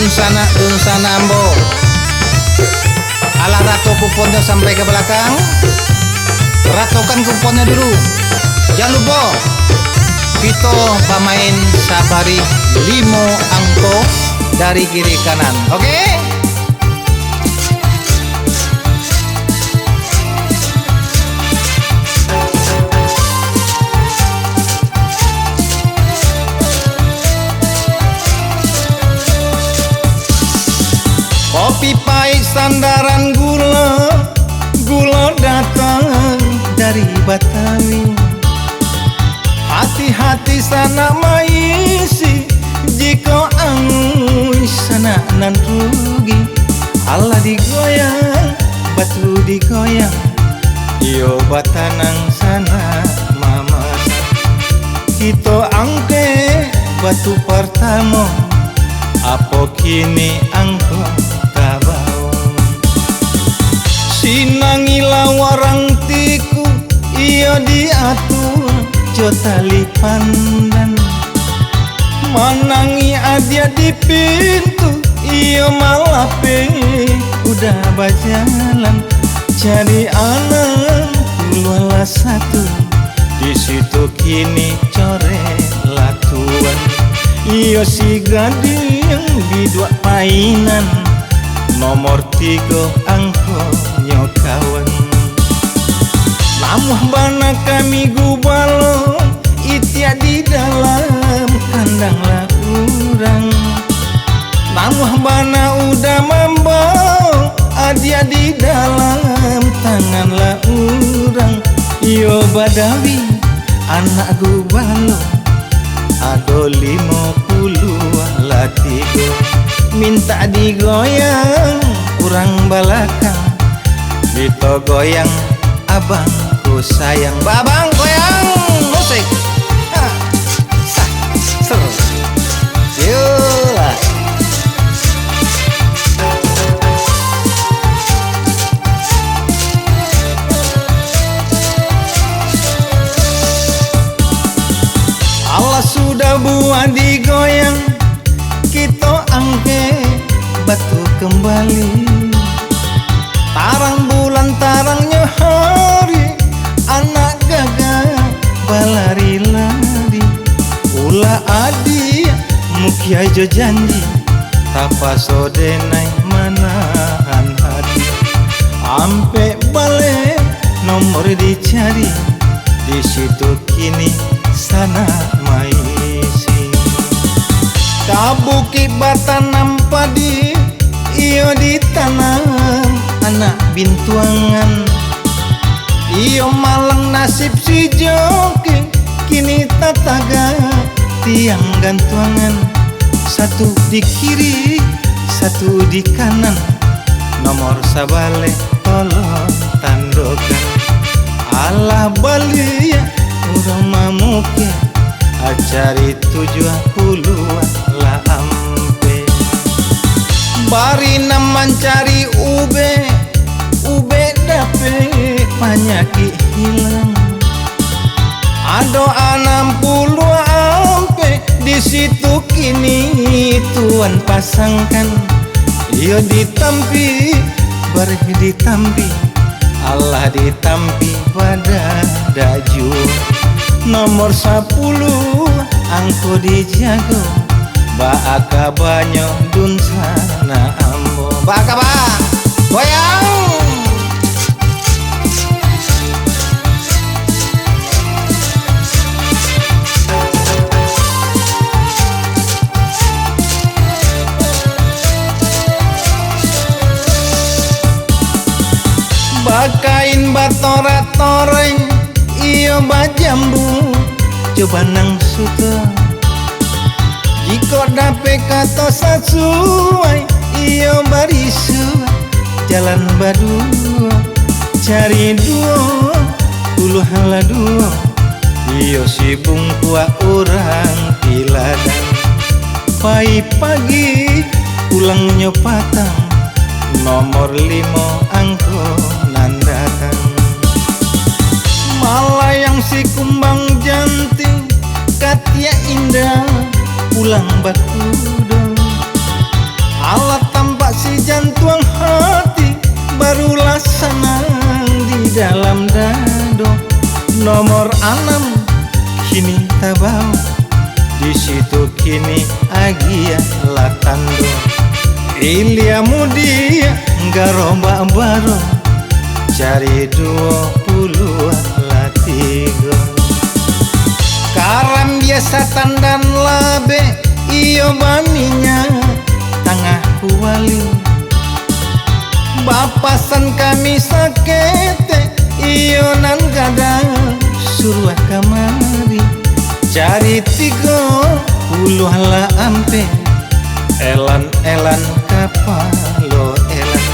dun sana ambo. Alah rato kuponnya sampai ke belakang. Ratokan kuponnya dulu. Jangan lupa Vito pemain sabari 5 angko dari kiri kanan. Oke? Kopi pahit sandaran gula, gula datang dari Batawi. Hati-hati sana maisi, jika angui sana nan rugi. Allah digoyang, batu digoyang, iyo batanang sana mama. Kita angke batu pertama, apa kini angko tabau. Sinangila warang tiku, iyo diatur jotali pandan. Manangi adia di pintu, iyo malape udah berjalan. Cari anak luala satu, di situ kini core latuan. Iyo si gading di dua mainan, nomor 3 angko nyokawan. Lamuh bana kami gubalo, itia di dalam kandang lah urang. Lamuh bana udah mambau, adia di dalam tangan lah urang. Iyo Badawi anak gubalo, ado 50 latigo. Minta digoyang urang balakang, Vito goyang abangku sayang. Babang goyang musik. Yolah. Allah sudah buat digoyang, kita angke batu kembali. Tarang bulan tarangnya hari, anak gagah balari-lari. Ulah adi mukia jo janji, tapa sodenai manahan hati. Ampe balik nomor dicari, di situ kini sana maisi. Kabuki batanam padi, iyo ditanam anak bintuangan. Iyo malang nasib si joki, kini tataga tiang gantuangan. Satu di kiri, satu di kanan, nomor sabale tolong tandokan. Allah bali urang mamuke, acari 70 lah ampe. Bari naman cari ube dape panyaki hilang. Ado 60 ampe, di situ kini tuan pasangkan. Iyo ditampi, bari ditampi, Allah ditampi pada daju. Nomor 10 angko dijago, baaka banyo dun sana ambo. Baaka ba goyang. Bakain batora-toreng, iyo bajambu coba nang suka. Jika dape kata sasuai, iyo barisu jalan badua. Cari dua, puluh hala dua, iyo si bungkua orang tiladan. Pai pagi pulang nyopatang, nomor 5 angko nandakan. Malayang si kumbang janting, katia indah pulang bakudo. dalam dado. Nomor 6 kini tabau, di situ kini agia latando. Ilya mudia garomba baro, cari 20 latigo. Karam biasa tandan labe, iyo baninya tengah kuali. Bapasan kami sakete, iyo nan gadang suruh kamari. Cari 30 la ampe, elan kapalo elan.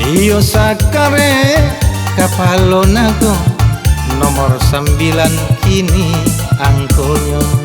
Iyo sakare kapalo nago, nomor 9 kini angkonyo.